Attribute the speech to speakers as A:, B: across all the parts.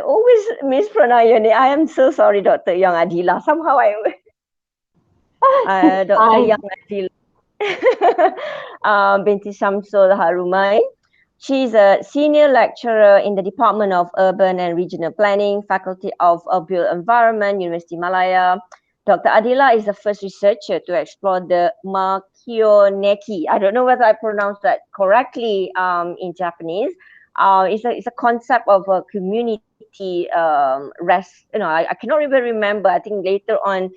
A: always mispronounce your name. I am so sorry, Dr. Young Adila. Somehow Dr.
B: Hi.
A: Young Adila binti Shamsul Harumai. She's a senior lecturer in the Department of Urban and Regional Planning, Faculty of Built Environment, University Malaya. Dr. Adila is the first researcher to explore the Makioneki. I don't know whether I pronounced that correctly in Japanese. It's a concept of a community rest. I cannot even remember. I think later on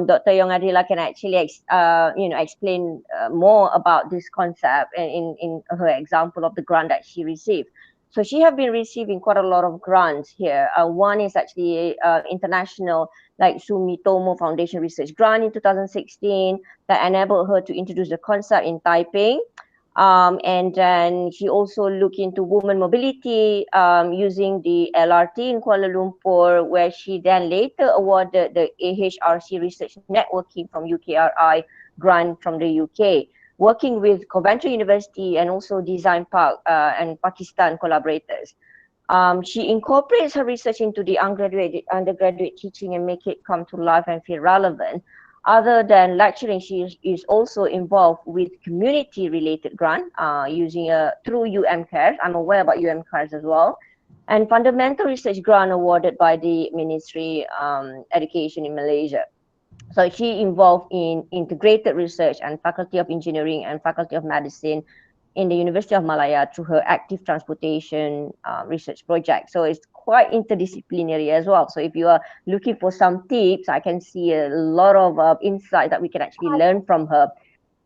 A: Dr. Yong Adila can actually explain more about this concept in her example of the grant that she received. So she have been receiving quite a lot of grants here. One is actually international, like Sumitomo Foundation Research Grant in 2016 that enabled her to introduce the concept in Taipei. And then she also looked into women mobility using the LRT in Kuala Lumpur, where she then later awarded the AHRC Research Networking from UKRI grant from the UK, working with Coventry University and also Design Park and Pakistan collaborators. She incorporates her research into the undergraduate teaching and make it come to life and feel relevant. Other than lecturing, is also involved with community-related grant using through UM Cares. I'm aware about UM Cares as well. And fundamental research grant awarded by the Ministry Education in Malaysia. So she involved in integrated research and Faculty of Engineering and Faculty of Medicine in the University of Malaya through her active transportation research project. So it's quite interdisciplinary as well. So if you are looking for some tips, I can see a lot of insight that we can actually learn from her.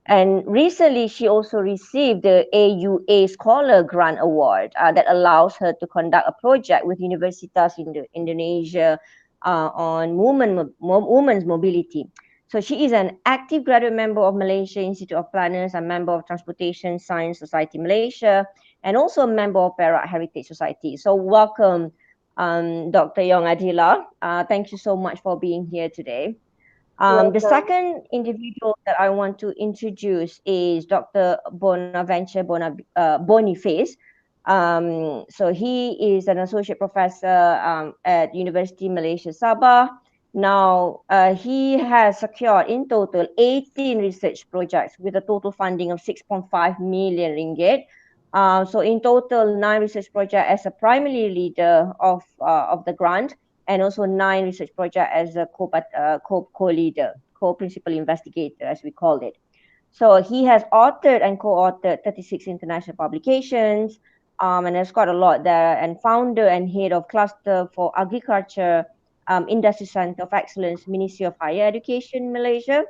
A: And recently, she also received the AUA Scholar Grant Award that allows her to conduct a project with universitas in Indonesia on women's mobility. So she is an active graduate member of Malaysia Institute of Planners, a member of Transportation Science Society Malaysia, and also a member of Perak Heritage Society. So welcome, Dr. Yong Adila. Thank you so much for being here today. The
B: Welcome.
A: second individual that I want to introduce is Dr. Boniface. So he is an associate professor at University Malaysia Sabah. Now, he has secured in total 18 research projects with a total funding of 6.5 million ringgit. So in total, 9 research projects as a primary leader of the grant, and also 9 research projects as a co-leader, co-principal investigator, as we call it. So he has authored and co-authored 36 international publications, and there's quite a lot there, and founder and head of Cluster for Agriculture, Industry Center of Excellence, Ministry of Higher Education, Malaysia.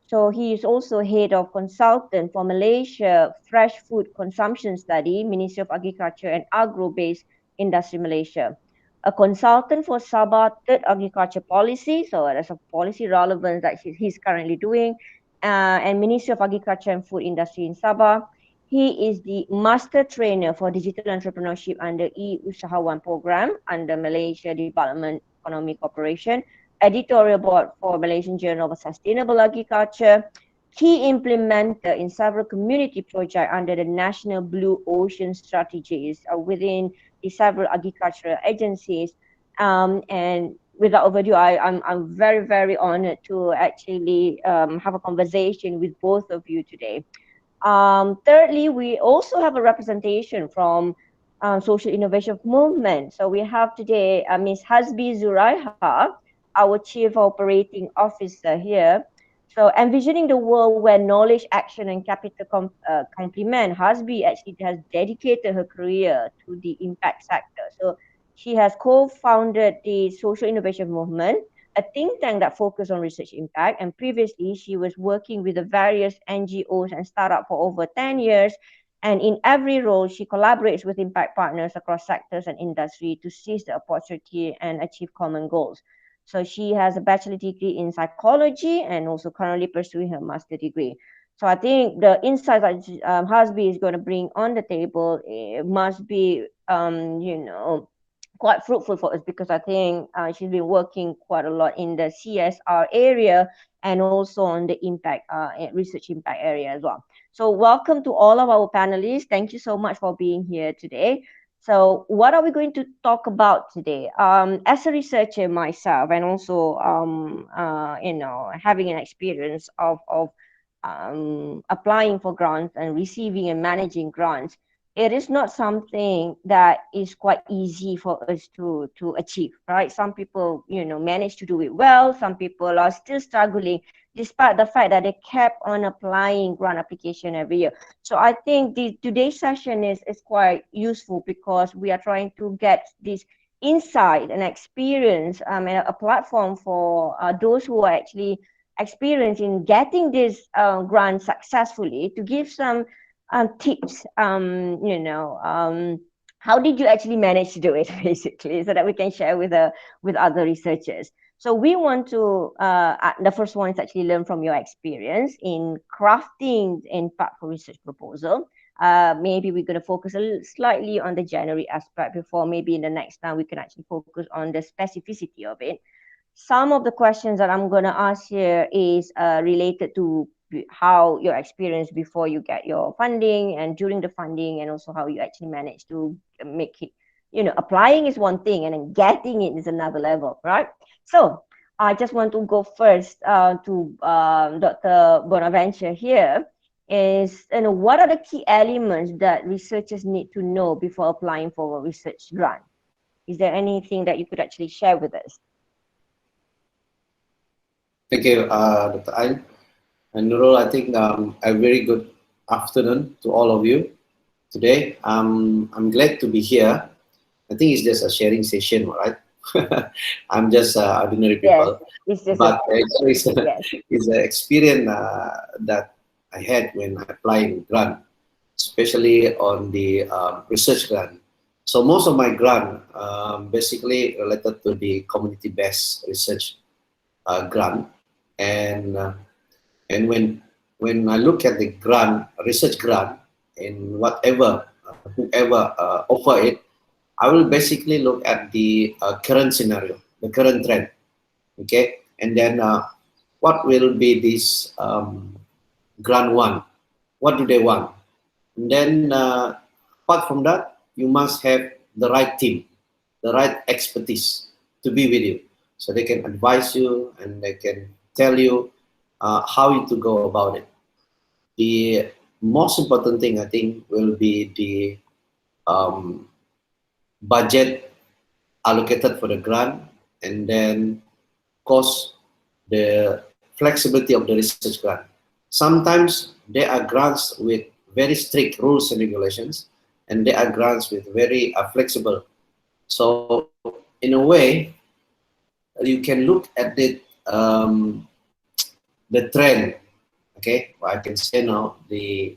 A: So he is also head of consultant for Malaysia Fresh Food Consumption Study, Ministry of Agriculture and Agro-Based Industry Malaysia. A consultant for Sabah Third Agriculture Policy, so there's a policy relevance that he's currently doing, and Ministry of Agriculture and Food Industry in Sabah. He is the master trainer for digital entrepreneurship under E-Usahawan program under Malaysia Development Economic Corporation, editorial board for Malaysian Journal of Sustainable Agriculture, key implementer in several community projects under the National Blue Ocean Strategies within the several agricultural agencies. And without overdue, I'm very, very honored to actually have a conversation with both of you today. Thirdly, we also have a representation from Social Innovation Movement. So we have today Ms. Hasbi Zuraiha, our Chief Operating Officer here. So envisioning the world where knowledge, action, and capital complement, Hasbi actually has dedicated her career to the impact sector. So she has co-founded the Social Innovation Movement, a think tank that focuses on research impact. And previously, she was working with the various NGOs and startups for over 10 years. And in every role, she collaborates with impact partners across sectors and industry to seize the opportunity and achieve common goals. So she has a bachelor degree in psychology and also currently pursuing her master degree. So I think the insights that Hasbi is going to bring on the table must be, quite fruitful for us because I think she's been working quite a lot in the CSR area and also on the impact research impact area as well. So welcome to all of our panelists. Thank you so much for being here today. So, what are we going to talk about today? As a researcher myself, and also, having an experience of applying for grants and receiving and managing grants, it is not something that is quite easy for us to achieve, right? Some people, manage to do it well. Some people are still struggling, despite the fact that they kept on applying grant application every year. So I think today's session is quite useful because we are trying to get this insight and experience, and a platform for those who are actually experienced in getting this grant successfully, to give some tips. How did you actually manage to do it, basically, so that we can share with other researchers. So we want to, the first one is actually learn from your experience in crafting an impactful research proposal. Maybe we're going to focus slightly on the generic aspect before maybe in the next time we can actually focus on the specificity of it. Some of the questions that I'm going to ask here is related to how your experience before you get your funding and during the funding, and also how you actually manage to make it, applying is one thing and then getting it is another level, right? So I just want to go first to Dr. Bonaventure here. Is, what are the key elements that researchers need to know before applying for a research grant? Is there anything that you could actually share with us?
B: Thank you, Dr. Ain. And Nurul, I think a very good afternoon to all of you today. I'm glad to be here. I think it's just a sharing session, right? I'm just ordinary
A: Yes,
B: people,
A: it's just a
B: but it's,
A: yes.
B: it's an experience that I had when I applied grant, especially on the research grant. So most of my grant basically related to the community-based research grant, and uh, and when I look at the grant, research grant, and whatever whoever offer it, I will basically look at the current scenario, the current trend, okay, and then what will be this grant one? What do they want? And then apart from that, you must have the right team, the right expertise to be with you, so they can advise you and they can tell you how you to go about it. The most important thing I think will be the um, budget allocated for the grant, and then of course the flexibility of the research grant. Sometimes there are grants with very strict rules and regulations, and there are grants with very flexible. So in a way, you can look at the trend. Okay, I can say now the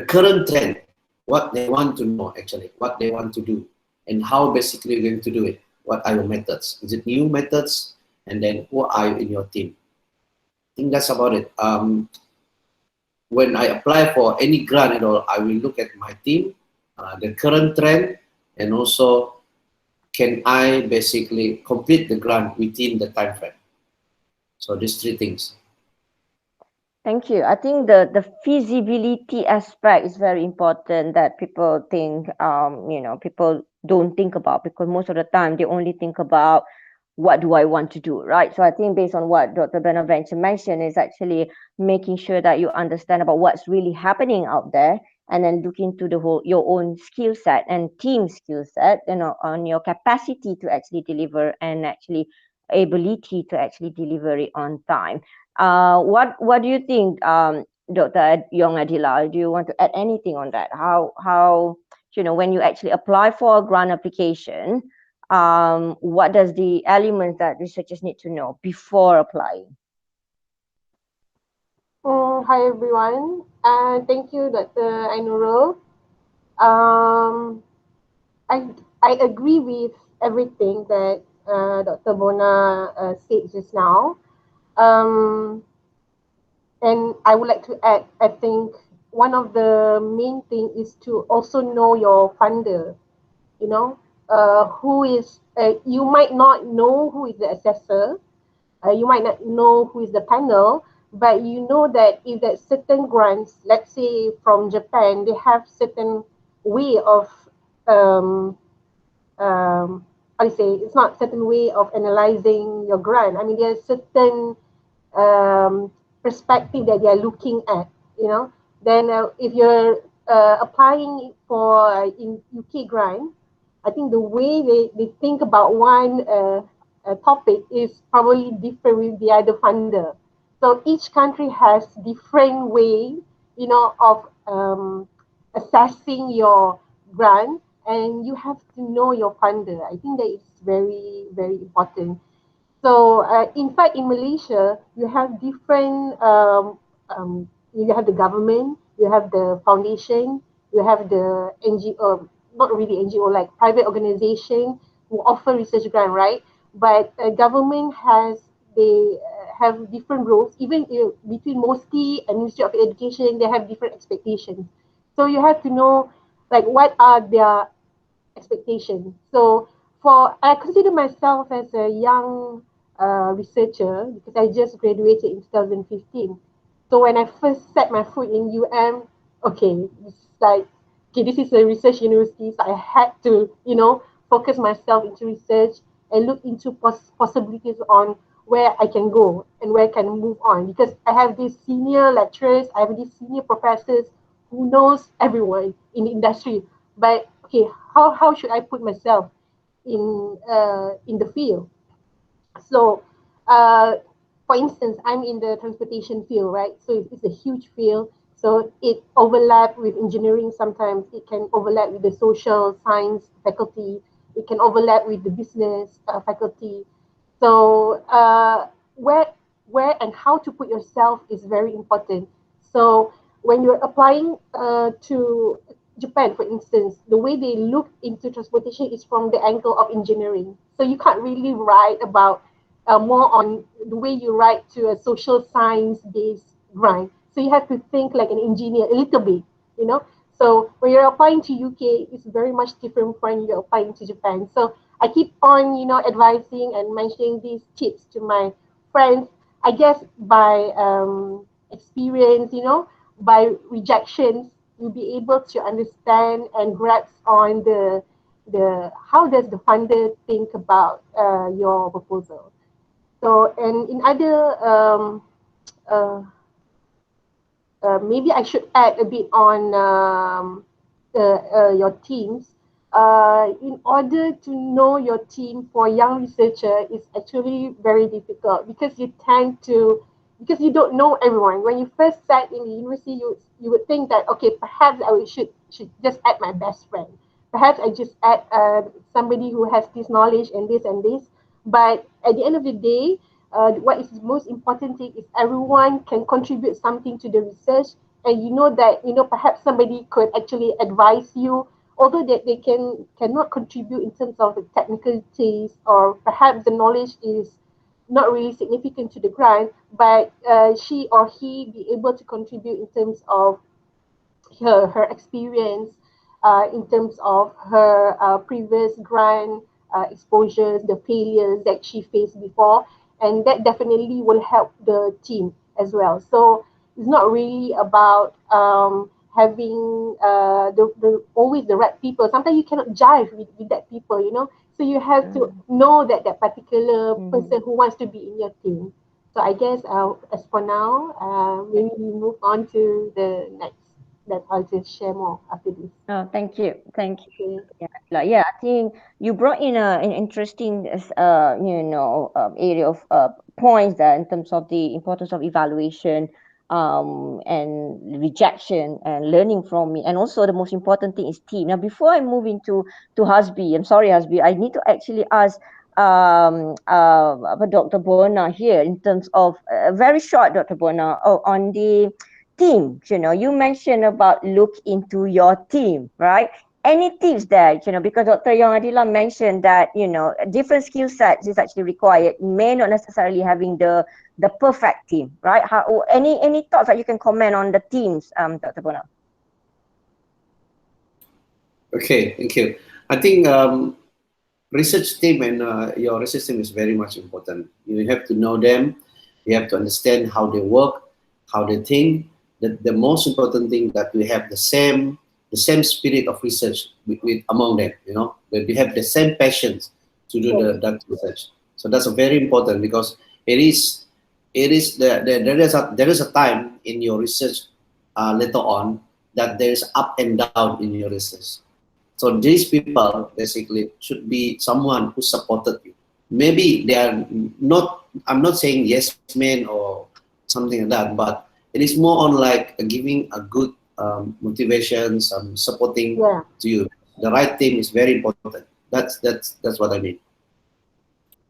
B: current trend, what they want to know actually, what they want to do, and how basically you're going to do it. What are your methods? Is it new methods? And then who are you in your team? I think that's about it. When I apply for any grant at all, I will look at my team, the current trend, and also can I basically complete the grant within the time frame. So these three things.
A: Thank you. I think the feasibility aspect is very important that people think, people don't think about, because most of the time they only think about what do I want to do, right? So I think based on what Dr. Benaventure mentioned is actually making sure that you understand about what's really happening out there, and then look into the whole your own skill set and team skill set, on your capacity to actually deliver, and actually ability to actually deliver it on time. What do you think, Dr. Yong Adila? Do you want to add anything on that? How when you actually apply for a grant application, what does the elements that researchers need to know before applying?
C: Hi everyone, and thank you, Dr. Ainurul. Um, I I agree with everything that Dr. Bona said just now. Um, and I would like to add, I think one of the main thing is to also know your funder. You know, who is you might not know who is the assessor. You might not know who is the panel, but you know that if that certain grants, let's say from Japan, they have certain way of um, how do you say, it's not certain way of analyzing your grant. I mean, there's certain um, perspective that they are looking at, you know. Then if you're applying for in UK grant, I think the way they think about one topic is probably different with the other funder. So each country has different way, you know, of assessing your grant, and you have to know your funder. I think that is very, very important. So, in fact, in Malaysia, you have different, you have the government, you have the foundation, you have the NGO, not really NGO, like private organization who offer research grant, right? But government has, they have different rules, even between MOSTI and Ministry of Education, they have different expectations. So you have to know, like, what are their expectation. So I consider myself as a young researcher because I just graduated in 2015. So when I first set my foot in UM, okay, it's like, okay, this is a research university, so I had to, you know, focus myself into research and look into possibilities on where I can go and where I can move on, because I have these senior lecturers, I have these senior professors who knows everyone in the industry. But okay, how should I put myself in the field? So, uh, for instance, I'm in the transportation field, right? So it's a huge field. So it overlap with engineering. Sometimes it can overlap with the social science faculty. It can overlap with the business faculty. So where and how to put yourself is very important. So when you're applying to Japan, for instance, the way they look into transportation is from the angle of engineering. So you can't really write about more on the way you write to a social science based grant. So you have to think like an engineer a little bit, you know. So when you're applying to UK, it's very much different from when you're applying to Japan. So I keep on, you know, advising and mentioning these tips to my friends. I guess by experience, you know, by rejections, you'll be able to understand and grasp on the how does the funder think about your proposal. So, and in other uh, maybe I should add a bit on your teams. In order to know your team for young researcher is actually very difficult because you tend to, because you don't know everyone. When you first sat in the university, you would think that, okay, perhaps should just add my best friend. Perhaps I just add somebody who has this knowledge and this and this. But at the end of the day, what is the most important thing is everyone can contribute something to the research, and you know that, you know, perhaps somebody could actually advise you, although that they cannot contribute in terms of the technicalities, or perhaps the knowledge is not really significant to the grant, but she or he be able to contribute in terms of her experience, in terms of her previous grant exposures, the failures that she faced before, and that definitely will help the team as well. So it's not really about having the always the right people. Sometimes you cannot jive with that people, you know. So you have to know that that particular person who wants to be in your team. So I guess as for now, maybe we move on to the next, that I'll just share more after this.
A: Oh, thank you. Thank you.
C: Okay.
A: Yeah, like, yeah, I think you brought in an interesting, area of points there in terms of the importance of evaluation, and rejection and learning from it, and also the most important thing is team. Now, before I move into Hasbi, I'm sorry, Hasbi, I need to actually ask Dr. Bona here in terms of very short, Dr. Bona, on the teams. You mentioned about look into your team, right? Any tips there, because Dr. Yong Adila mentioned that, different skill sets is actually required, may not necessarily having the perfect team, right? Any thoughts that you can comment on the teams, Dr. Bona?
B: Okay, thank you. I think research team and your research team is very much important. You have to know them. You have to understand how they work, how they think. The most important thing that we have the same the same spirit of research with among them. They have the same passions to do that research. So that's very important, because there is a time in your research, later on, that there is up and down in your research. So these people basically should be someone who supported you. Maybe they are not, I'm not saying yes men or something like that, but it is more on like giving a good motivation, some supporting
C: Yeah.
B: to you. The right team is very important. That's what I mean.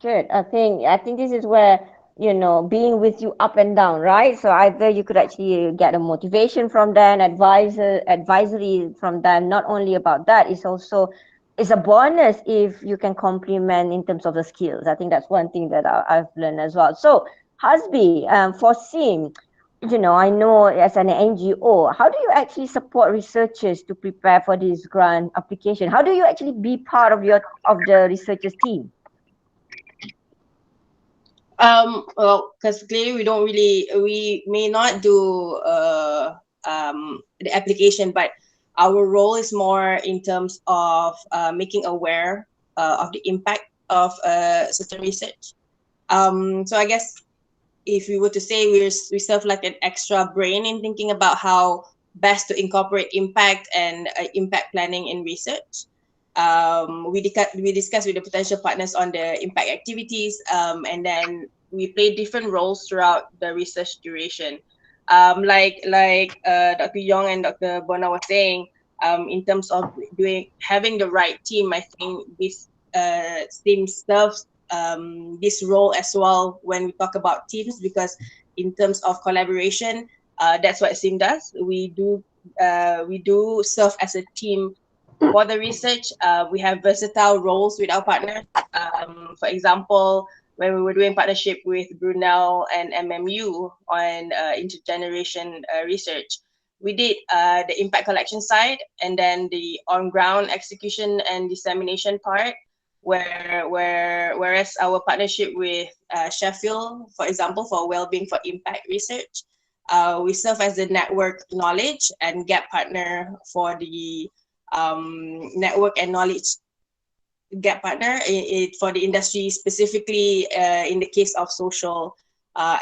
A: Good. I think this is where, being with you up and down, right? So either you could actually get a motivation from them, advisory from them. Not only about that, it's a bonus if you can complement in terms of the skills. I think that's one thing that I've learned as well. So Hasbi, for SIM, I know as an NGO, how do you actually support researchers to prepare for this grant application? How do you actually be part of the researchers team?
D: Well, because clearly we may not do the application, but our role is more in terms of making aware of the impact of certain research. So I guess if we were to say we serve like an extra brain in thinking about how best to incorporate impact and impact planning in research. We discuss with the potential partners on the impact activities, and then we play different roles throughout the research duration. Like Dr. Yong and Dr. Bona was saying, in terms of having the right team, I think this team serves this role as well when we talk about teams, because in terms of collaboration, that's what SIM does. We do serve as a team for the research. We have versatile roles with our partners. For example, when we were doing partnership with Brunel and MMU on intergeneration research, we did the impact collection side, and then the on-ground execution and dissemination part. Whereas our partnership with Sheffield, for example, for well-being for impact research, we serve as the network knowledge and gap partner for the network and knowledge gap partner for the industry, specifically in the case of social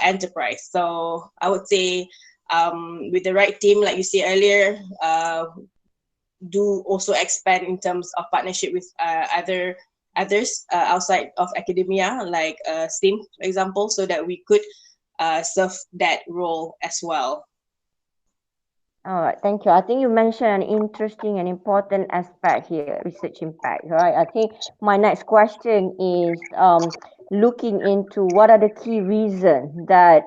D: enterprise. So I would say with the right team, like you said earlier, do also expand in terms of partnership with others outside of academia, like STEAM, for example, so that we could serve that role as well.
A: All right, thank you. I think you mentioned an interesting and important aspect here, research impact, right? I think my next question is looking into what are the key reasons that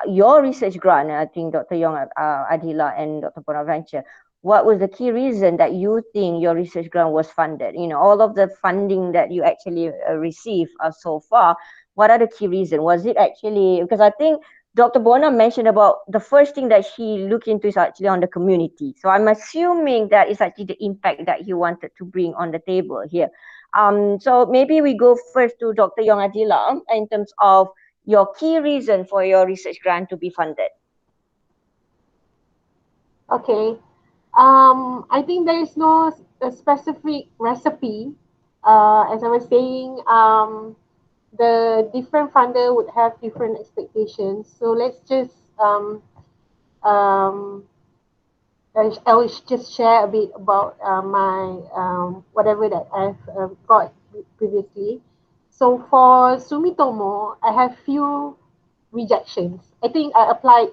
A: your research grant, I think Dr. Yong, Adila, and Dr. Bonaventure, what was the key reason that you think your research grant was funded? All of the funding that you actually received so far, what are the key reasons? Was it actually, because I think Dr. Bona mentioned about the first thing that she looked into is actually on the community. So I'm assuming that is actually the impact that he wanted to bring on the table here. So maybe we go first to Dr. Yong Adila in terms of your key reason for your research grant to be funded.
C: Okay. I think there is no specific recipe. As I was saying, the different funder would have different expectations. So let's just um, I will just share a bit about my whatever that I've got previously. So for Sumitomo, I have few rejections. I think I applied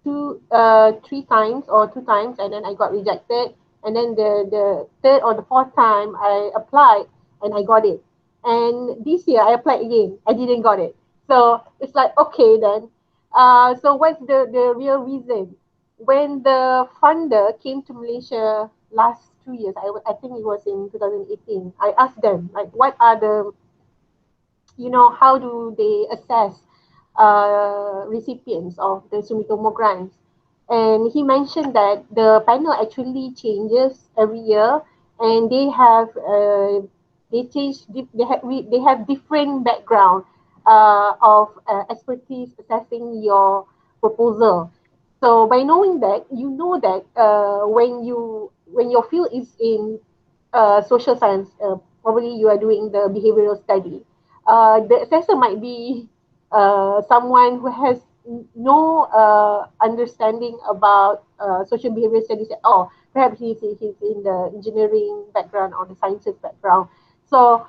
C: three times or two times, and then I got rejected. And then the third or the fourth time I applied and I got it. And this year I applied again. I didn't got it. So it's like, okay then. So what's the real reason? When the funder came to Malaysia last 2 years, I think it was in 2018, I asked them, like, what are the, how do they assess recipients of the Sumitomo grants? And he mentioned that the panel actually changes every year, and they have different background of expertise assessing your proposal. So by knowing that, you know that when your field is in social science, probably you are doing the behavioral study. The assessor might be someone who has no understanding about social behavior studies at all. Perhaps he's in the engineering background or the sciences background. So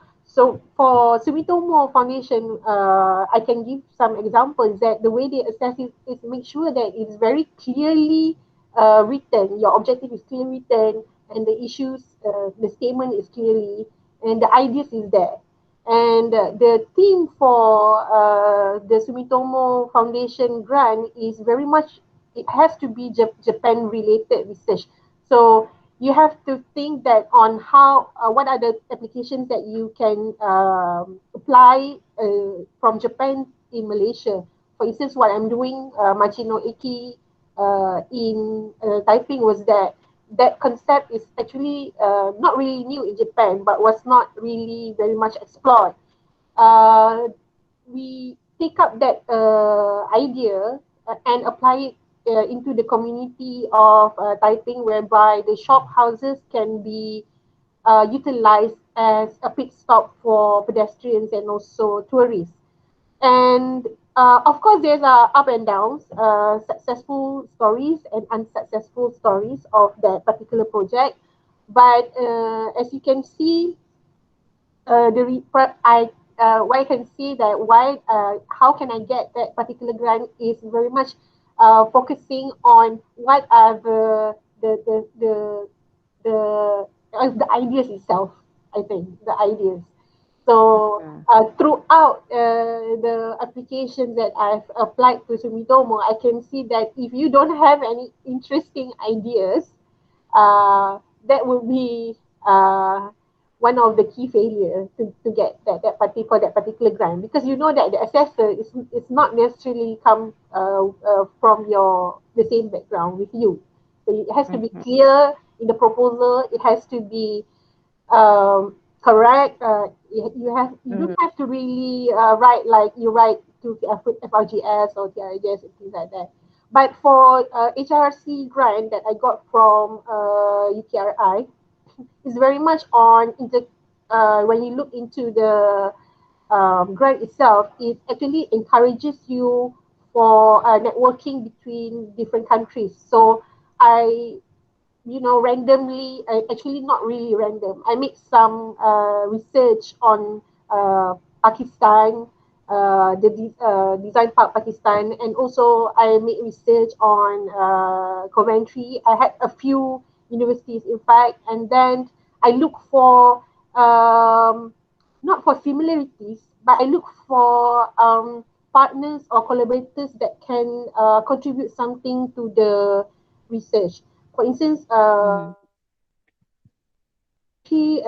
C: for Sumitomo Foundation, I can give some examples that the way they assess it is make sure that it's very clearly written. Your objective is clearly written, and the issues, the statement is clearly, and the ideas is there. And the theme for the Sumitomo Foundation grant is very much, it has to be Japan related research. So you have to think that on how, what are the applications that you can apply from Japan in Malaysia. For instance, what I'm doing, Machino Eki in typing, was that that concept is actually not really new in Japan, but was not really very much explored. Uh, we take up that idea and apply it into the community of typing, whereby the shop houses can be utilized as a pit stop for pedestrians and also tourists. And of course, there's up and downs, successful stories and unsuccessful stories of that particular project. But as you can see, what I can see that why how can I get that particular grant is very much focusing on what are the ideas itself. I think the ideas. So
A: Mm.
C: throughout the applications that I've applied to Sumitomo, I can see that if you don't have any interesting ideas, that will be one of the key failure to get that particular grant, because you know that the assessor is not necessarily come from the same background with you. So it has to be
A: Mhm.
C: clear in the proposal. It has to be correct. You don't
A: Mhm.
C: have to really write like you write to FRGS or TRGS and things like that. But for HRC grant that I got from UTRI, is very much on when you look into the grant itself, it actually encourages you for networking between different countries. So I randomly, actually not really random. I made some research on Pakistan, Design Park Pakistan, and also I made research on Coventry. I had a few universities, in fact, and then I look for not for similarities, but I look for partners or collaborators that can contribute something to the research. For instance,
A: Mhm.
C: she's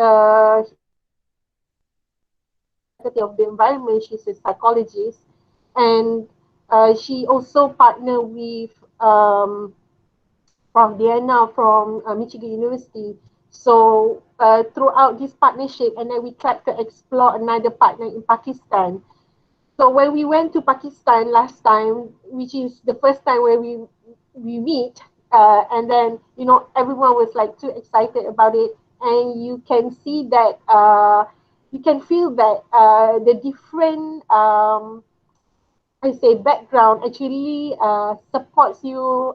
C: the faculty of the environment. She's a psychologist, and she also partnered with from Vienna, from Michigan University. So throughout this partnership, and then we tried to explore another partner in Pakistan. So when we went to Pakistan last time, which is the first time where we meet, and then everyone was like too excited about it, and you can see that you can feel that the different I say background actually supports you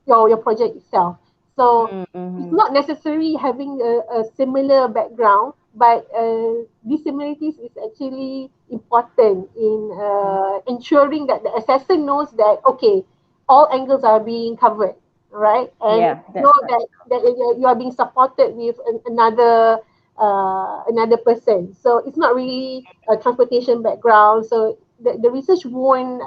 C: your project itself. So
A: Mhm.
C: it's
A: Mhm.
C: not necessarily having a similar background, but these similarities is actually important in
A: Mhm.
C: ensuring that the assessor knows that okay, all angles are being covered, right? And
A: Yeah,
C: know
A: that's right.
C: that you are being supported with another person. So it's not really a transportation background. So the research won't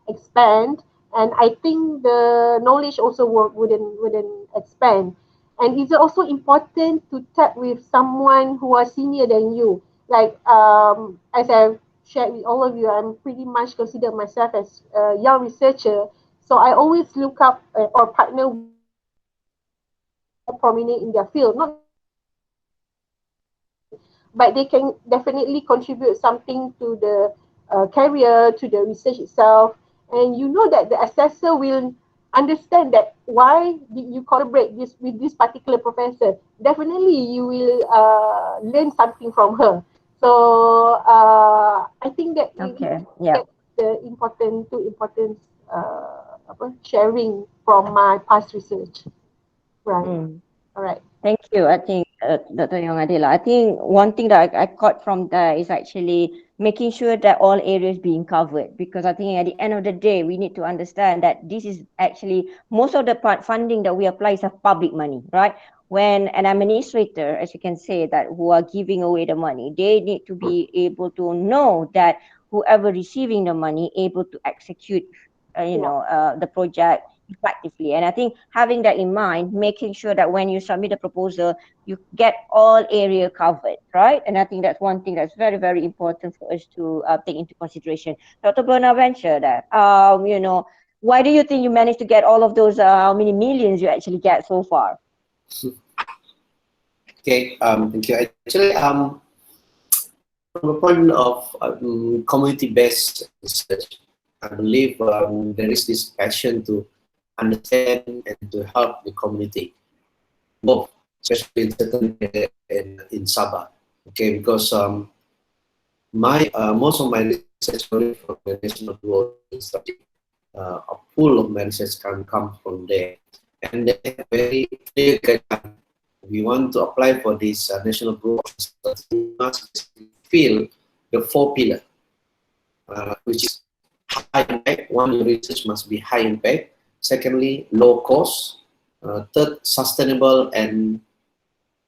C: expand, and I think the knowledge also wouldn't expand. And it's also important to tap with someone who are senior than you. Like as I've shared with all of you, I'm pretty much consider myself as a young researcher. So I always look up or partner with people who are more prominent in their field. Not necessarily they are the expert in their field, but they can definitely contribute something to the career, to the research itself. and you know that the assessor will understand that why did you collaborate this with this particular professor. Definitely you will learn something from her. So I think that
A: Okay. Yeah.
C: that's the two important sharing from my past research. Right.
A: Mm.
C: All right.
A: Thank you. I think, Dr. Yong Adela, I think one thing that I caught from there is actually making sure that all areas being covered, because I think at the end of the day, we need to understand that this is actually most of the funding that we apply is of public money, right? When an administrator, as you can say, that who are giving away the money, they need to be able to know that whoever receiving the money able to execute,
C: Yeah.
A: the project effectively. And I think having that in mind, making sure that when you submit a proposal, you get all area covered, right? And I think that's one thing that's very, very important for us to take into consideration. Dr. Bonaventure, that why do you think you managed to get all of those? How many millions you actually get so far?
B: Okay, thank you. Actually, from the point of community-based research, I believe there is this passion to understand and to help the community, both, especially in certain area in Sabah. Okay, because my most of my research coming from the National Bureau Study, a pool of my research can come from there, and they have very clear guideline. We want to apply for this National Bureau of Statistics, we must fill the four pillar, which is high impact. One, your research must be high impact. Secondly, low cost. Third, sustainable, and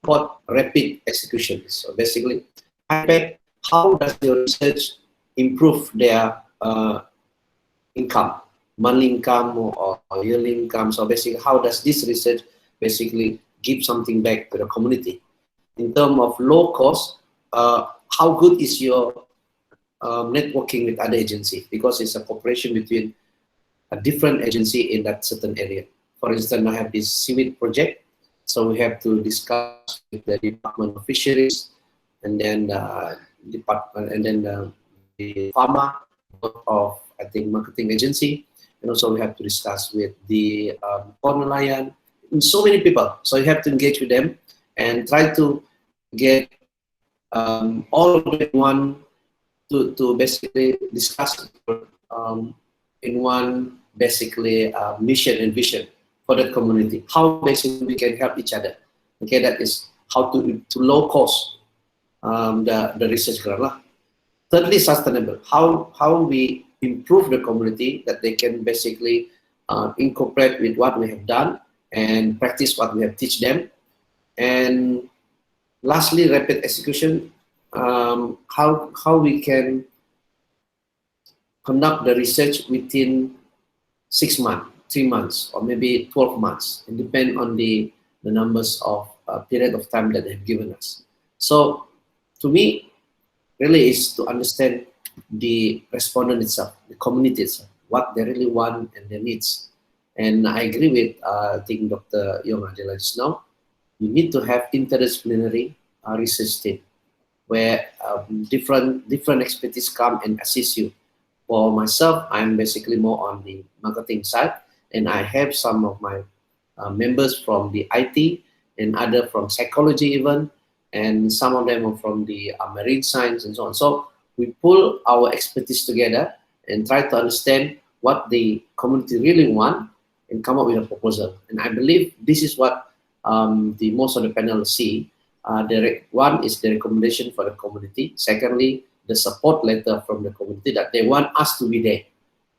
B: fourth, rapid execution. So basically, high impact. How does your research improve their income, monthly income or yearly income? So basically, how does this research basically give something back to the community? In terms of low cost, how good is your networking with other agencies? Because it's a cooperation between a different agency in that certain area. For instance, I have this seaweed project, so we have to discuss with the Department of Fisheries, and then the farmer of, I think, marketing agency, and also we have to discuss with the Cornelian, and so many people. So you have to engage with them and try to get all of them one to basically discuss um, in one basically mission and vision for that community. How basically we can help each other. Okay, that is how to low cost the research grant lah. Thirdly, sustainable. How we improve the community that they can basically incorporate with what we have done and practice what we have teach them. And lastly, rapid execution. How we can conduct the research within 6 months, 3 months, or maybe 12 months. It depends on the numbers of period of time that they've given us. So to me, really is to understand the respondent itself, the community itself, what they really want and their needs. And I agree with I think Dr. Yong Adela just now. You need to have interdisciplinary research team where different expertise come and assist you. For myself, I'm basically more on the marketing side, and I have some of my members from the IT and other from psychology even, and some of them are from the marine science and so on. So we pull our expertise together and try to understand what the community really want and come up with a proposal. And I believe this is what the most of the panel see. One is the recommendation for the community. Secondly, the support letter from the community that they want us to be there.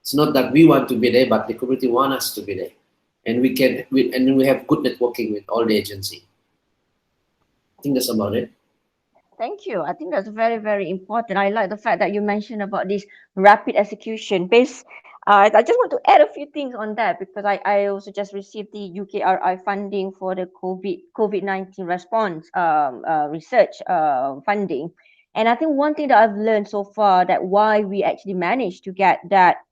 B: It's not that we want to be there, but the community want us to be there, and we have good networking with all the agency. I think that's about it.
A: Thank you. I think that's very, very important. I like the fact that you mentioned about this rapid execution. Based, I just want to add a few things on that, because I also just received the UKRI funding for the COVID-19 response research funding. And I think one thing that I've learned so far, that why we actually managed to get that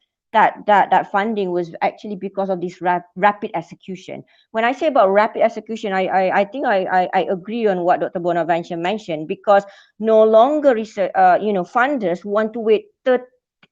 A: funding was actually because of this rapid execution. When I say about rapid execution, I think I agree on what Dr. Bonaventure mentioned, because no longer research, funders want to wait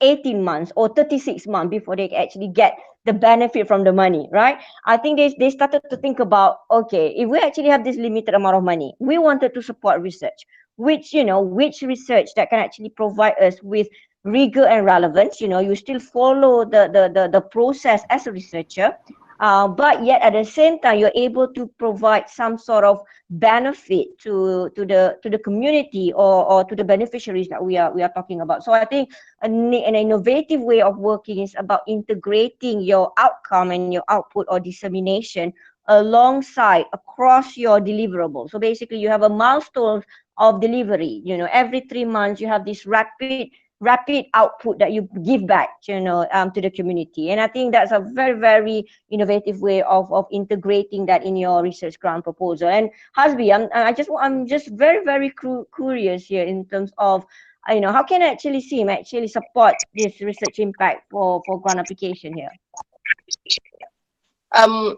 A: 18 months or 36 months before they actually get the benefit from the money, right? I think they started to think about, okay, if we actually have this limited amount of money, we wanted to support research, which research that can actually provide us with rigor and relevance. You still follow the process as a researcher, but yet at the same time you're able to provide some sort of benefit to the community, or to the beneficiaries that we are talking about. So I think an innovative way of working is about integrating your outcome and your output or dissemination alongside across your deliverable. So basically you have a milestone of delivery. Every 3 months you have this rapid output that you give back, to the community. And I think that's a very, very innovative way of integrating that in your research grant proposal. And Hasbi, I'm just very, very curious here in terms of, how can actually SIM actually support this research impact for grant application here?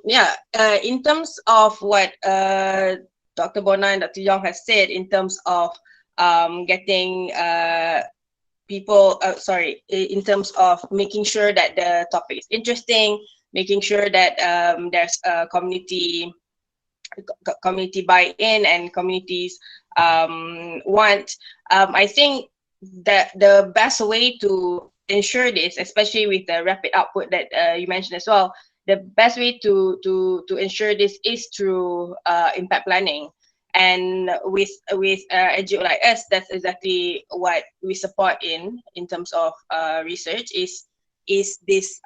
D: Yeah, in terms of what Dr. Bona and Dr. Yong has said, in terms of getting people, in terms of making sure that the topic is interesting, making sure that there's a community buy-in and communities want. I think that the best way to ensure this, especially with the rapid output that you mentioned as well, the best way to ensure this is through impact planning. And with NGO like us, that's exactly what we support in terms of research, is this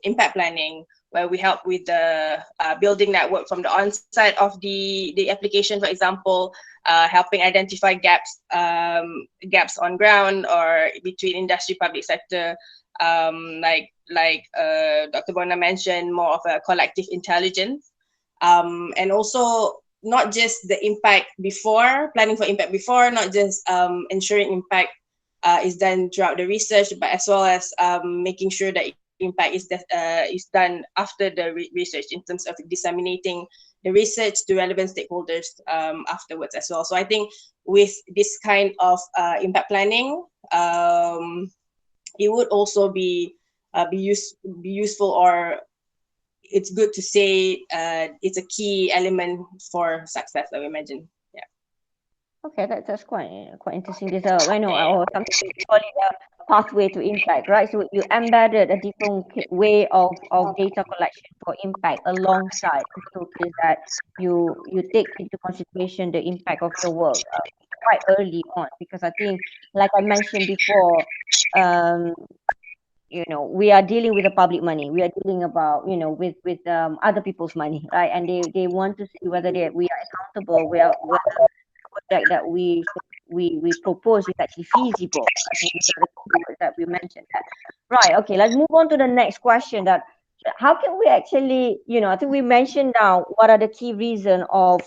D: impact planning, where we help with the building network from the onset of the application, for example, helping identify gaps on ground or between industry, public sector, like Dr. Bona mentioned, more of a collective intelligence, and also not just the impact before, planning for impact before, not just ensuring impact is done throughout the research, but as well as making sure that impact is done after the research, in terms of disseminating the research to relevant stakeholders afterwards as well. So I think with this kind of impact planning, it would also be useful, or it's good to say it's a key element for success, I imagine. Yeah.
A: Okay, that's quite interesting. There's I know, or something we call it a pathway to impact, right? So you embedded a different way of data collection for impact alongside the showcase that you take into consideration the impact of your work quite early on, because I think, like I mentioned before, um, we are dealing with the public money. We are dealing about, with other people's money, right? And they want to see whether we are accountable, whether the project that we propose is actually feasible. I think these are the keywords that we mentioned. Right. Okay. Let's move on to the next question. That how can we actually, I think we mentioned now what are the key reason of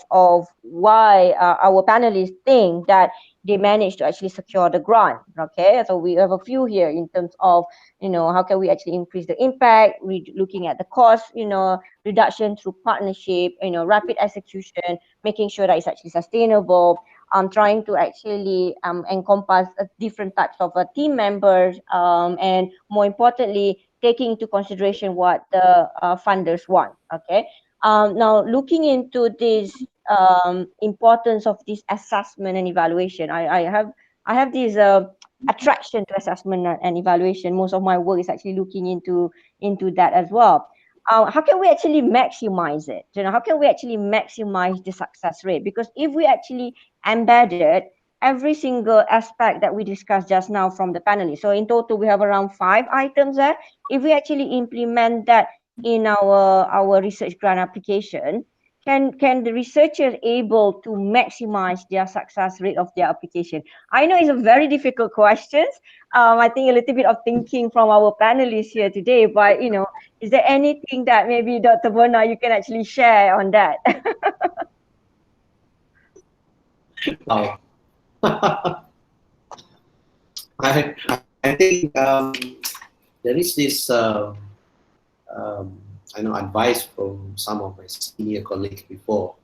A: why our panelists think that they managed to actually secure the grant. Okay, so we have a few here in terms of, how can we actually increase the impact, looking at the cost, reduction through partnership, rapid execution, making sure that it's actually sustainable, trying to actually encompass different types of team members, and more importantly, taking into consideration what the funders want. Okay. Now, looking into this importance of this assessment and evaluation, I have this attraction to assessment and evaluation. Most of my work is actually looking into that as well. How can we actually maximize it? How can we actually maximize the success rate? Because if we actually embedded every single aspect that we discussed just now from the panelists, so in total we have around 5 items there. If we actually implement that in our research grant application, can the researchers able to maximize their success rate of their application? I know it's a very difficult question. I think a little bit of thinking from our panelists here today, but is there anything that maybe Dr. Bona you can actually share on that?
B: Wow. I think there is this I know advice from some of my senior colleagues before.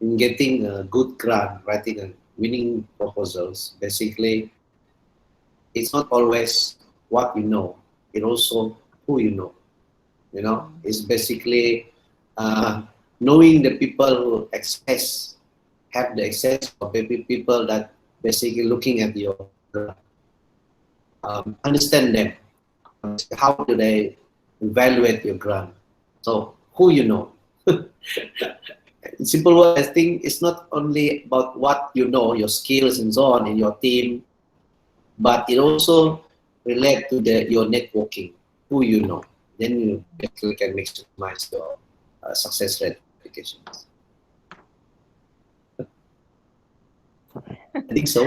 B: In getting a good grant, writing and winning proposals, basically, it's not always what you know, it also who you know. You know, it's basically knowing the people who have the access, or maybe people that basically looking at your understand them. How do they evaluate your grant? So who you know. In simple words, I think it's not only about what you know, your skills and so on in your team, but it also relate to your networking, who you know. Then you actually can maximize your success rate applications. I think so.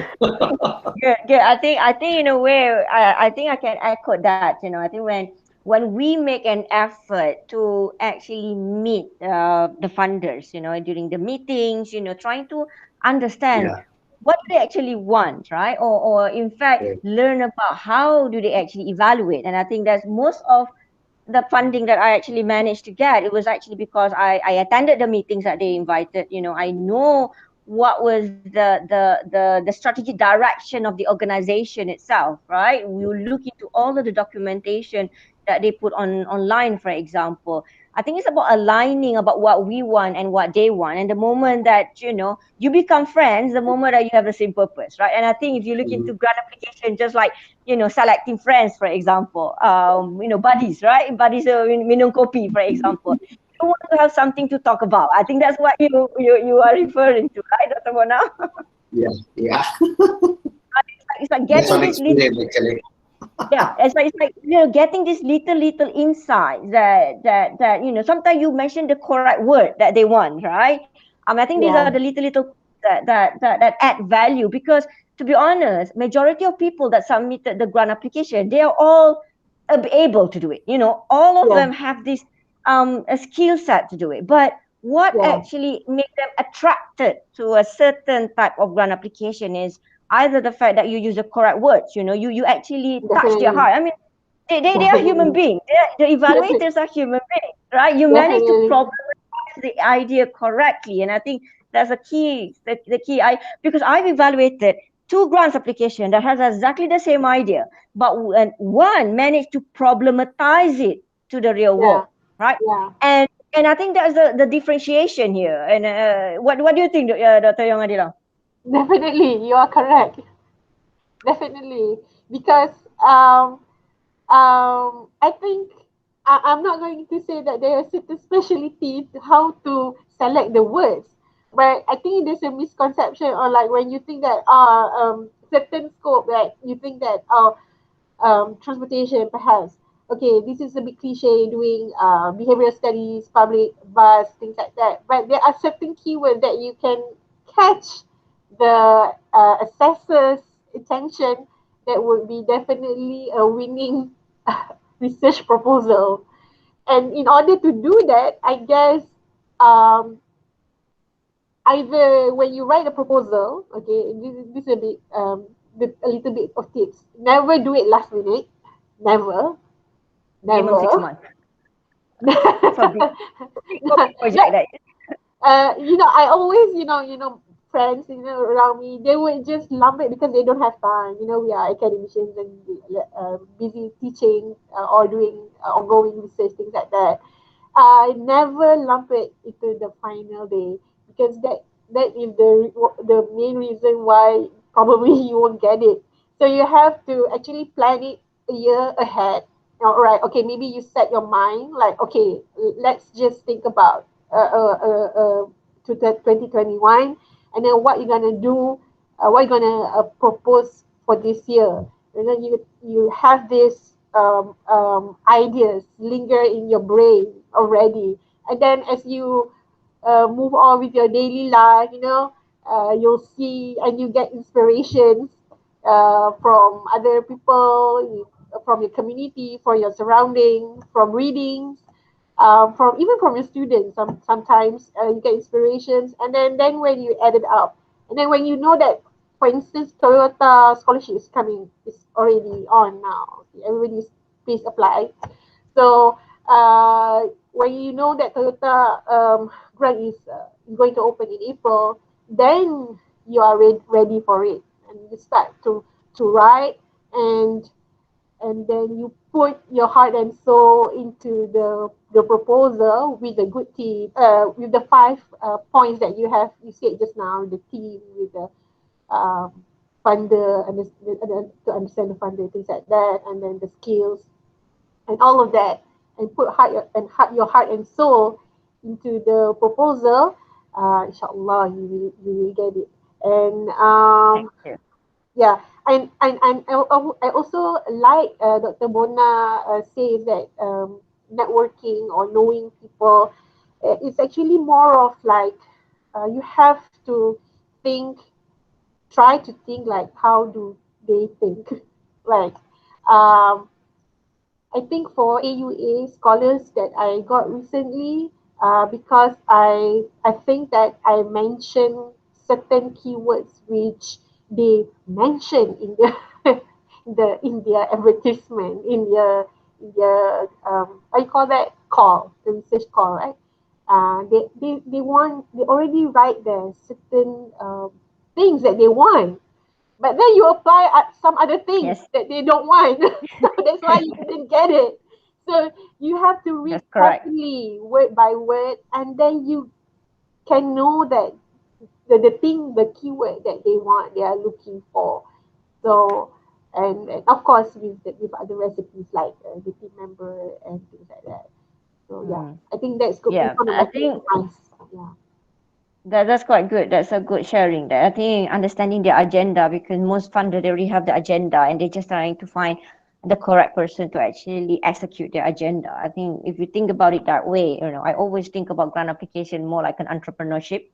A: Good, good. I think in a way, I think I can echo that. I think when we make an effort to actually meet the funders, during the meetings, trying to understand
B: Yeah.
A: what do they actually want, right? Or in fact,
B: Yeah.
A: learn about how do they actually evaluate. And I think that's most of the funding that I actually managed to get. It was actually because I attended the meetings that they invited. I know what was the strategic direction of the organization itself, right? We will look into all of the documentation that they put online, for example. I think it's about aligning about what we want and what they want. And the moment that you become friends, the moment that you have the same purpose, right? And I think if you look into
B: Mhm.
A: grant application, just like selecting friends, for example, buddies, right? Buddies, minum kopi, for example. You want to have something to talk about. I think that's what you are referring to, right, Dr. Mona?
B: Yeah, yeah.
A: It's like
B: That's
A: getting
B: one
A: this little,
B: experience actually.
A: yeah, it's like getting this little insights that sometimes you mention the correct word that they want, right? I think these are
C: Yeah,
A: the little that add value, because to be honest, majority of people that submitted the grant application, they are all able to do it. All of
C: yeah,
A: them have this a skill set to do it, but what
C: yeah,
A: actually make them attracted to a certain type of grant application is either the fact that you use the correct words, you actually touch their
C: definitely,
A: heart. I mean, they are human
C: definitely,
A: beings. The
C: definitely,
A: evaluators are human beings, right? You manage to
C: definitely,
A: problematize the idea correctly, and I think that's the key. The key. Because I've evaluated two grants application that has exactly the same idea, but one managed to problematize it to the real
C: yeah,
A: world, right?
C: yeah,
A: And I think that's the differentiation here. And what do you think, Dr. Yong Adila?
C: definitely. You are correct. Definitely, because um, I think I'm not going to say that there are certain specialty to how to select the words, but I think there's a misconception, or like when you think that certain scope, that you think that transportation perhaps, okay, this is a bit cliche, doing behavioral studies, public bus, things like that, but there are certain keywords that you can catch the assessor's attention, that would be definitely a winning research proposal. And in order to do that, I guess um, either when you write a proposal, okay, this is a bit a little bit of tips. Never do it last minute. Never,
A: Minimum six
C: never.
A: months for big project,
C: No,
A: right?
C: I always, friends, around me, they would just lump it because they don't have time. We are academicians and busy teaching or doing ongoing research, things like that. I never lump it into the final day, because that is the main reason why probably you won't get it. So you have to actually plan it a year ahead. All right, okay, maybe you set your mind like, okay, let's just think about to the 2021, and then what you're gonna do, what you're gonna propose for this year. And then you have this ideas linger in your brain already, and then as you move on with your daily life, you'll see and you get inspirations from other people, from your community, from your surrounding, from readings, from even from your students. Sometimes you get inspirations, and then when you add it up, and then when you know that, for instance, Toyota scholarship is already on now. Everybody's please apply. So when you know that Toyota grant is going to open in April, then you are ready for it, and you start to write, and and then you put your heart and soul into the proposal with the good team, with the five points that you said just now, the team, with the um, funder, and to understand the funder, things like that, and then the skills and all of that, and put your heart and soul into the proposal. Inshallah, you will get it. And
A: Thank you.
C: yeah, and I also like Dr. Bona says that networking or knowing people is actually more of like you have to think, try to think like how do they think, like um, I think for AUA scholars that I got recently, because I think that I mentioned certain keywords which they mention in the in their advertisement, in their what you call that, call, the research call, right? They already write there certain things that they want, but then you apply some other things
A: Yes,
C: that they don't want. So that's why you didn't get it. So you have to read
A: that's correct.
C: carefully, word by word, and then you can know that the keyword that they want, they are looking for. So, and of course with other recipes like the team member and things like that. So yeah,
A: Mm.
C: I think that's good. It's
A: Yeah,
C: gonna
A: I think
C: maximize. Yeah.
A: that's quite good. That's a good sharing there. I think understanding their agenda, because most funders they already have the agenda and they're just trying to find the correct person to actually execute their agenda. I think if you think about it that way, I always think about grant application more like an entrepreneurship.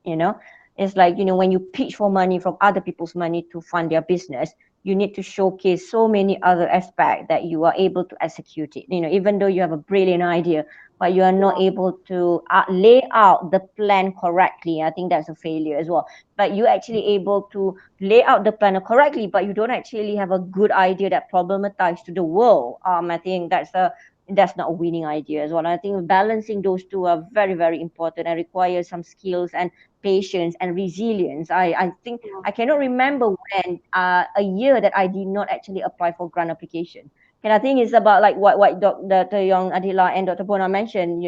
A: It's like, when you pitch for money from other people's money to fund their business, you need to showcase so many other aspects that you are able to execute it. Even though you have a brilliant idea, but you are not able to lay out the plan correctly, I think that's a failure as well. But you actually able to lay out the plan correctly, but you don't actually have a good idea that problematize to the world. I think that's not a winning idea as well. I think balancing those two are very, very important and require some skills and patience and resilience. I think I cannot remember when a year that I did not actually apply for grant application. And I think it's about like what Dr. Young Adila and Dr. Bona mentioned,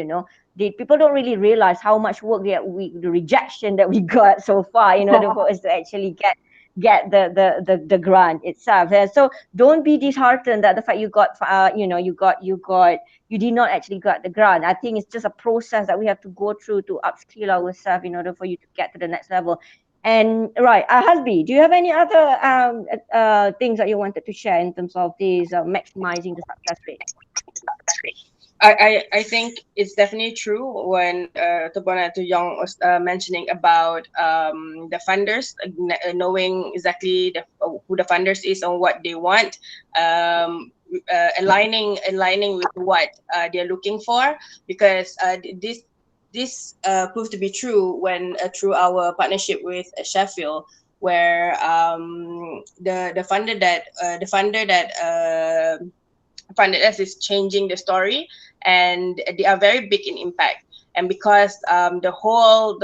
A: the people don't really realize how much work the rejection that we got so far in order for us to actually get the grant itself. And so don't be disheartened that the fact you got you did not actually get the grant. I think it's just a process that we have to go through to upskill ourselves in order for you to get to the next level. And right, Hasbi, do you have any other things that you wanted to share in terms of this maximizing the success rate?
D: I think it's definitely true when Tobona to Young was mentioning about the funders, knowing exactly who the funders is and what they want, aligning with what they're looking for, because this proved to be true when through our partnership with Sheffield, where the funder that funded us is changing the story, and they are very big in impact. And because the whole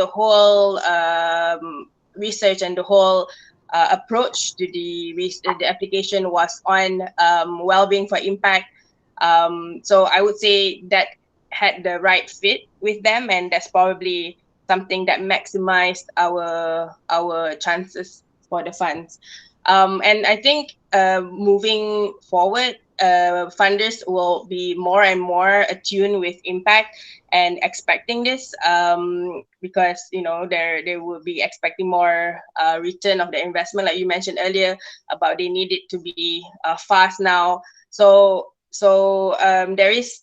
D: research and the whole approach to the application was on well-being for impact, so I would say that had the right fit with them, and that's probably something that maximized our chances for the funds. And I think moving forward, funders will be more and more attuned with impact and expecting this, because they will be expecting more return of the investment, like you mentioned earlier about they need it to be fast now. So there is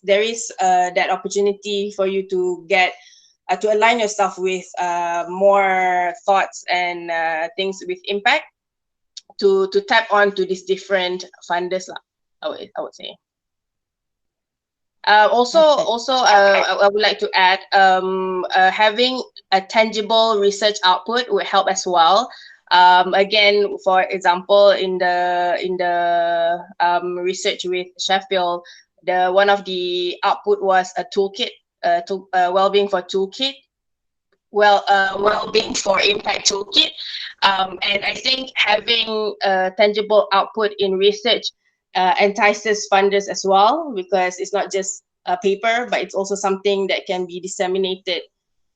D: that opportunity for you to get to align yourself with more thoughts and things with impact, to tap on to these different funders lah, I would say. Also,
A: Okay.
D: also, I would like to add, having a tangible research output would help as well. Again, for example, in the research with Sheffield, the one of the output was a toolkit, well-being for toolkit, well-being for impact toolkit. And I think having a tangible output in research entices funders as well, because it's not just a paper, but it's also something that can be disseminated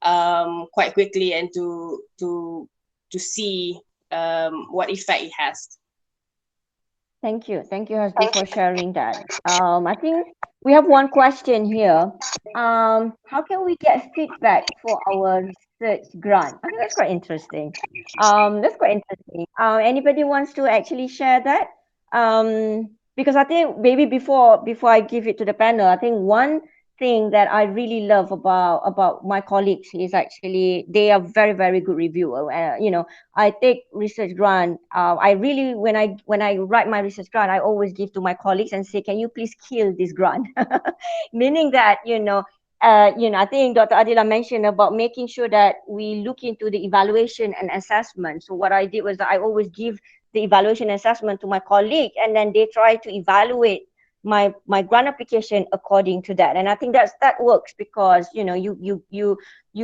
D: quite quickly and to see what effect it has.
A: Thank you, Hasbi, for sharing that. I think we have one question here. How can we get feedback for our research grant? I think that's quite interesting. That's quite interesting. Anybody wants to actually share that? Because I think maybe before I give it to the panel, I think one thing that I really love about my colleagues is actually they are very good reviewer. I take research grant. I really when I write my research grant, I always give to my colleagues and say, can you please kill this grant? Meaning that I think Dr. Adila mentioned about making sure that we look into the evaluation and assessment. So what I did was that I always give the evaluation and assessment to my colleague, and then they try to evaluate my grant application according to that. And I think that works because you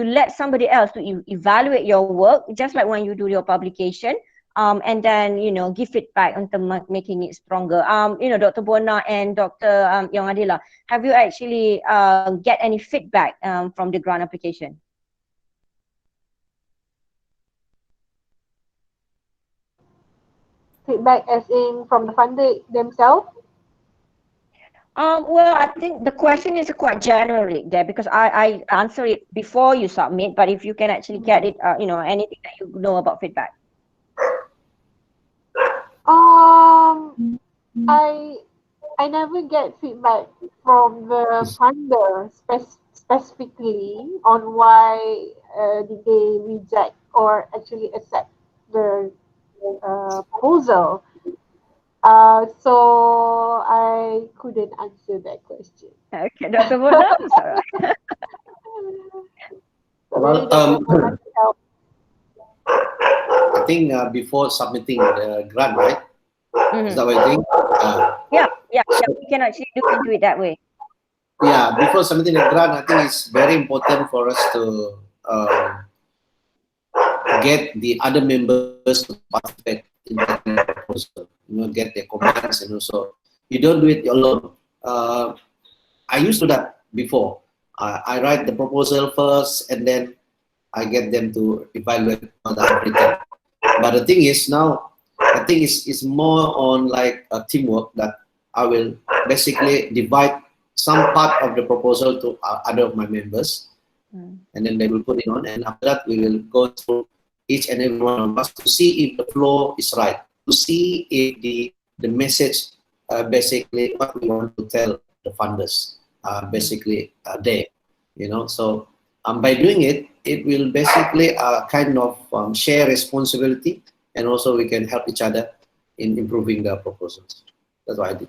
A: let somebody else to evaluate your work, just like when you do your publication, and then give feedback on making it stronger. Dr. Bona and Dr. Yong Adila, have you actually get any feedback from the grant application?
C: Feedback as in from the funder themselves?
A: Well, I think the question is quite generic there because I answer it before you submit, but if you can actually get it, anything that you know about feedback.
C: I I never get feedback from the funder specifically on why did they reject or actually accept the proposal. So I couldn't answer that question.
A: Okay, Dr. Bona, it's all right.
C: So
B: Well,
C: maybe Dr. Mona can help.
B: I think before submitting the grant, right? Is that what you think?
A: Yeah, we can actually look into it that way.
B: Yeah, before submitting the grant, I think it's very important for us to get the other members to participate in that proposal. Get their comments, and also you don't do it alone. I used to do that before. I write the proposal first, and then I get them to evaluate what I've written. But the thing is now, I think it's more on like a teamwork that I will basically divide some part of the proposal to other of my members, and then they will put it on, and after that we will go through each and every one of us to see if the flow is right, to see if the message basically what we want to tell the funders basically there, so by doing it, it will basically kind of share responsibility, and also we can help each other in improving the proposals. That's what I did.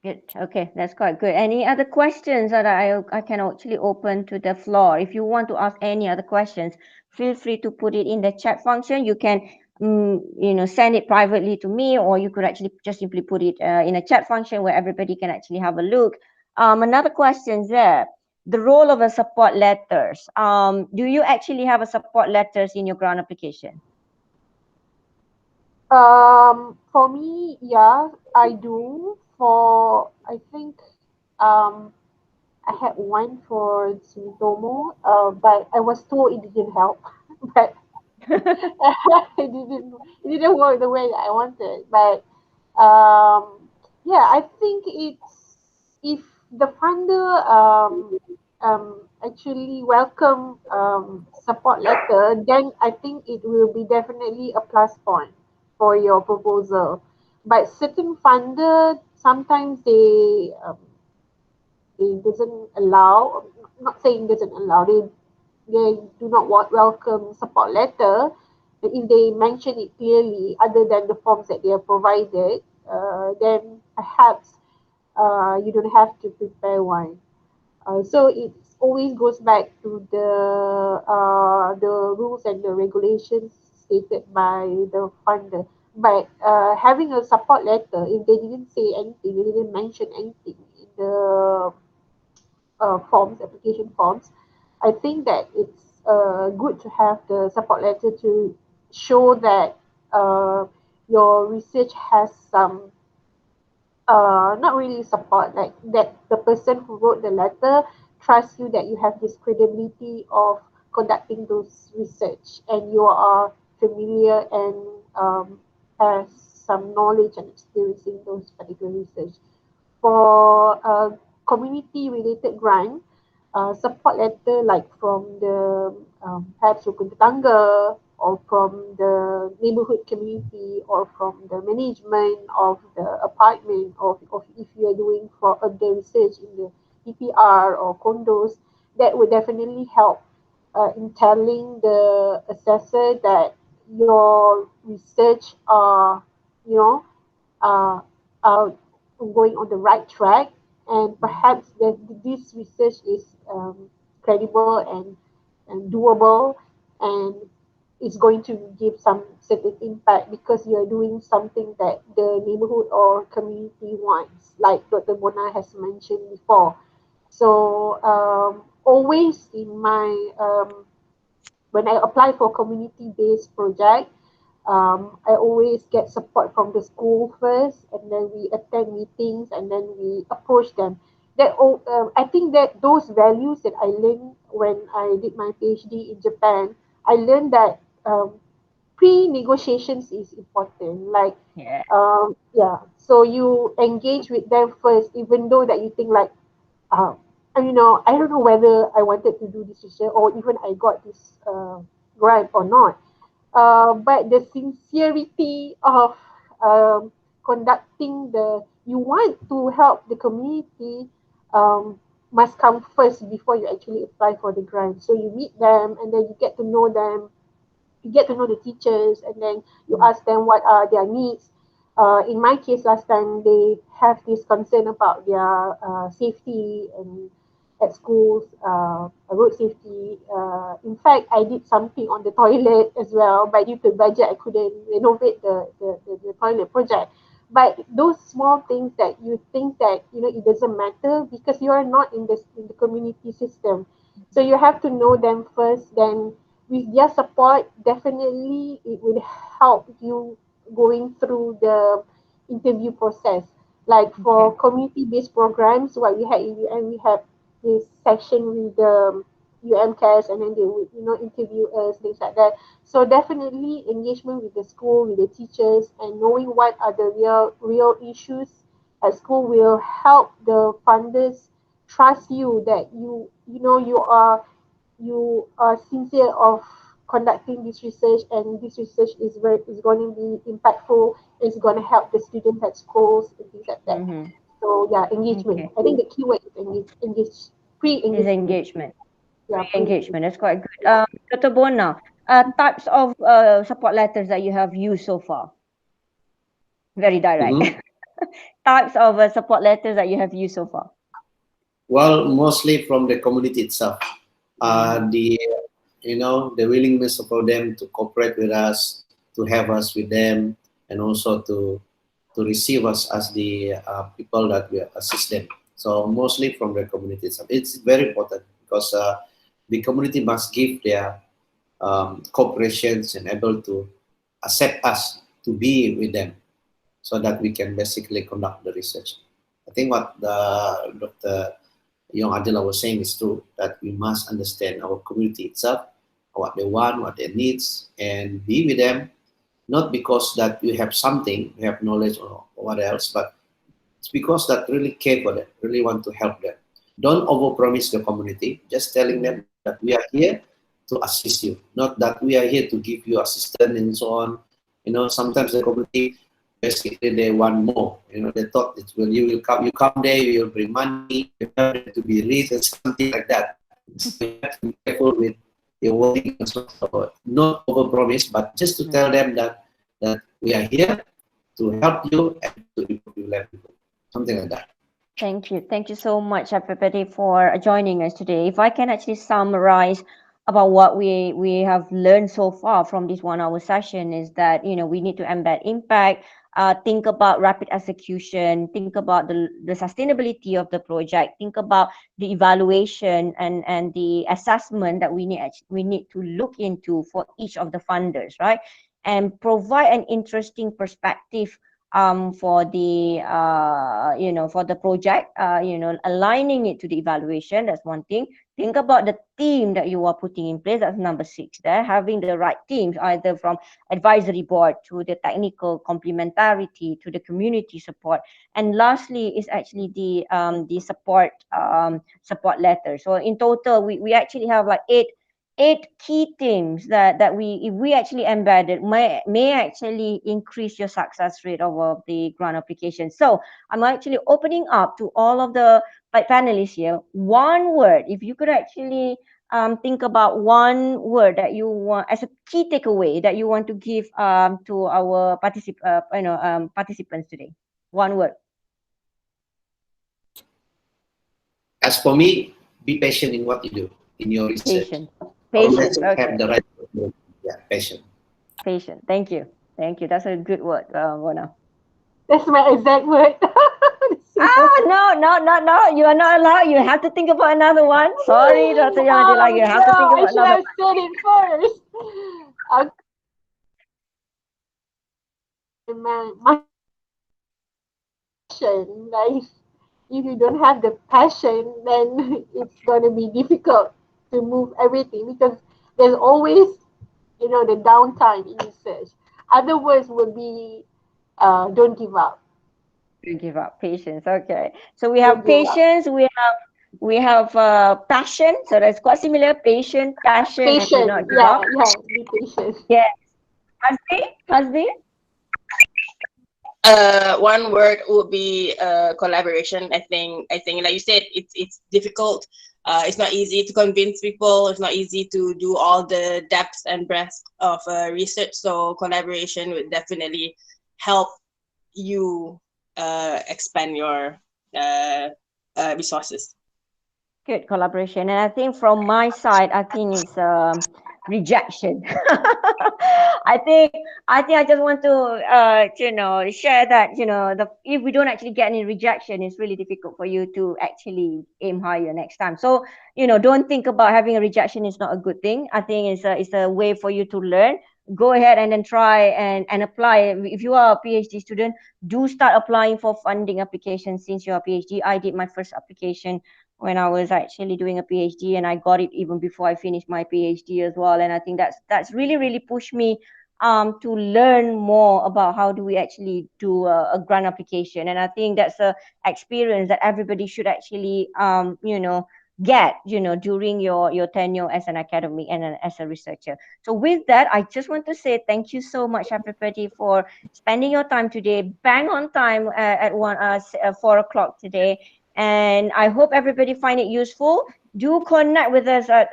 A: Good. Okay, that's quite good. Any other questions that I can actually open to the floor? If you want to ask any other questions, feel free to put it in the chat function. You can, send it privately to me, or you could actually just simply put it in a chat function where everybody can actually have a look. Another question there. The role of a support letters. Do you actually have a support letters in your grant application?
C: For me, yeah, I do. I think I had one for Sumitomo, but I was told it didn't help. But it didn't work the way that I wanted. But yeah, I think it's if the funder actually welcome support letter, then I think it will be definitely a plus point for your proposal. But certain funder sometimes they doesn't allow, not saying doesn't allow, they do not welcome support letter. If they mention it clearly, other than the forms that they are provided, then perhaps you don't have to prepare one. So it always goes back to the rules and the regulations stated by the funder. But having a support letter, if they didn't say anything, they didn't mention anything in the application forms, I think that it's good to have the support letter to show that your research has some not really support, like that the person who wrote the letter trusts you that you have this credibility of conducting those research and you are familiar and has some knowledge and experience in those particular research. For community related grant, support letter like from the perhaps rukun tetangga or from the neighborhood community or from the management of the apartment of if you are doing for the research in the EPR or condos, that would definitely help in telling the assessor that your research are, you know, uh, are going on the right track, and perhaps that this research is credible and doable, and it's going to give some certain impact because you're doing something that the neighborhood or community wants, like Dr. Bona has mentioned before. So always in my when I apply for community-based project, I always get support from the school first, and then we attend meetings, and then we approach them. I think that those values that I learned when I did my PhD in Japan, I learned that pre-negotiations is important. Like,
A: Yeah.
C: yeah, so you engage with them first, even though that you think like, uh, I don't know whether I wanted to do this research or even I got this grant or not. But the sincerity of conducting you want to help the community um, must come first before you actually apply for the grant. So you meet them and then you get to know them, you get to know the teachers, and then you ask them what are their needs. In my case, last time they have this concern about their safety and at schools, road safety. In fact, I did something on the toilet as well, but due to budget, I couldn't renovate the toilet project. But those small things that you think that it doesn't matter because you are not in the community system, so you have to know them first. Then with their support, definitely it will help you going through the interview process. Like
A: Okay.
C: for community-based programs, what we had in UM, we had this session with the UM cares, and then they would, interview us, things like that. So definitely engagement with the school, with the teachers, and knowing what are the real issues at school will help the funders trust you that you are sincere of conducting this research, and this research is going to be impactful. It's going to help the students at schools and things like that.
A: Mm-hmm.
C: So yeah, engagement.
A: Okay.
C: I think the keyword is
A: Is
C: pre-engagement.
A: engagement.
C: Yeah,
A: Engagement. That's quite good. Dr. Bona, types of support letters that you have used so far. Very direct.
B: Mhm.
A: Types of support letters that you have used so far.
B: Well, mostly from the community itself.
A: Mm-hmm.
B: The willingness for them to cooperate with us, to have us with them, and also to receive us as the people that we assist them. So mostly from the community itself. It's very important because the community must give their cooperations and able to accept us to be with them so that we can basically conduct the research. I think what Dr. Young Adela was saying is true, that we must understand our community itself, what they want, what their needs, and be with them, not because that we have something, we have knowledge or what else, but it's because that really care for them, really want to help them. Don't overpromise the community, just telling them that we are here to assist you, not that we are here to give you assistance and so on. Sometimes the community basically they want more. They thought it will you come there, you will bring money, you have to be rich and something like that. So you have to be careful with your wording and so on. Not overpromise, but just to tell them that we are here to help you and to improve your livelihood. Something like that.
A: Thank you. Thank you so much, everybody, for joining us today. If I can actually summarize about what we have learned so far from this 1 hour session is that we need to embed impact, think about rapid execution, think about the sustainability of the project, think about the evaluation and the assessment that we need to look into for each of the funders, right? And provide an interesting perspective for the for the project, aligning it to the evaluation. That's one thing. Think about the team that you are putting in place. That's number 6 there. Having the right teams, either from advisory board to the technical complementarity to the community support. And lastly is actually the support letter. So in total, we actually have like eight key themes that we, if we actually embedded, may actually increase your success rate of the grant application. So I'm actually opening up to all of the panelists here. One word, if you could actually think about one word that you want as a key takeaway that you want to give to our participants today. One word.
B: As for me, be patient in what you do, in your research.
A: Patience.
B: Always
A: Patience. Okay.
B: have the right word. Yeah, patient.
A: Patient. Thank you. Thank you. That's a good word, Mona.
C: That's my exact word.
A: Ah, no. You are not allowed. You have to think about another one. Sorry, Dr. Yamadila. You have to think
C: No, I
A: about
C: should
A: another
C: have said it first. My passion, like if you don't have the passion, then it's going to be difficult to move everything because there's always, the downtime in research. Other words would be don't give up.
A: one. Give up. Patience. Okay. So we
C: Don't
A: have
C: give up.
A: patience. We have passion. So that's quite similar. Patient, passion, and do
C: Patient.
A: not give
C: Yeah,
A: up.
C: yeah, be patient.
A: Yes. Hasbi.
D: One word would be collaboration. I think like you said, it's difficult. It's not easy to convince people. It's not easy to do all the depth and breadth of research. So collaboration would definitely help you expand your resources.
A: Good collaboration. And I think from my side, I think it's rejection. I just want to share that if we don't actually get any rejection, it's really difficult for you to actually aim higher next time. So don't think about having a rejection is not a good thing. I think it's a way for you to learn. Go ahead and then try and apply. If you are a PhD student, do start applying for funding applications since you're a PhD. I did my first application when I was actually doing a PhD, and I got it even before I finished my PhD as well. And I think that's really pushed me to learn more about how do we actually do a grant application. And I think that's a experience that everybody should actually get during your tenure as an academic and as a researcher. So with that, I just want to say thank you so much, everybody, for spending your time today, bang on time at 4 o'clock today. And I hope everybody find it useful. Do connect with us at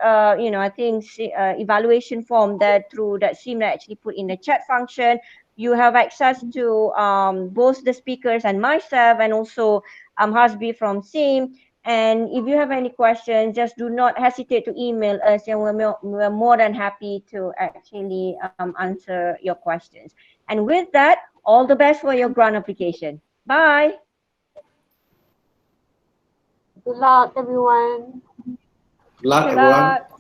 A: I think evaluation form that through that SIM that actually put in the chat function. You have access to both the speakers and myself, and also Hasbi from SIM. And if you have any questions, just do not hesitate to email us, and we're more than happy to actually answer your questions. And with that, all the best for your grant application. Bye.
C: Good luck, everyone.
B: Good luck,
A: Good
B: everyone.
A: luck.